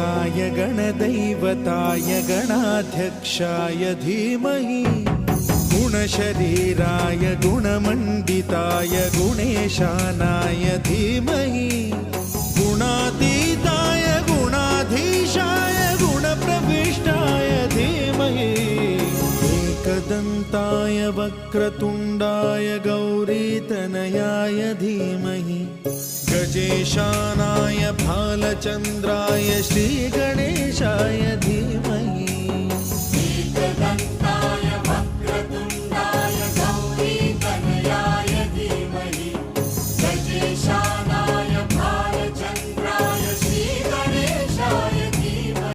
गणेशाय गणदैवताय गणाध्यक्षाय धीमहि गुणशरीराय गुणमण्डिताय गुणेशानाय धीमहि गुणातीताय गुणाधीशाय गुणप्रविष्टाय धीमहि एकदन्ताय वक्रतुण्डाय गौरीतनयाय धीमहि गजेशानाय भालचन्द्राय श्रीगणेशाय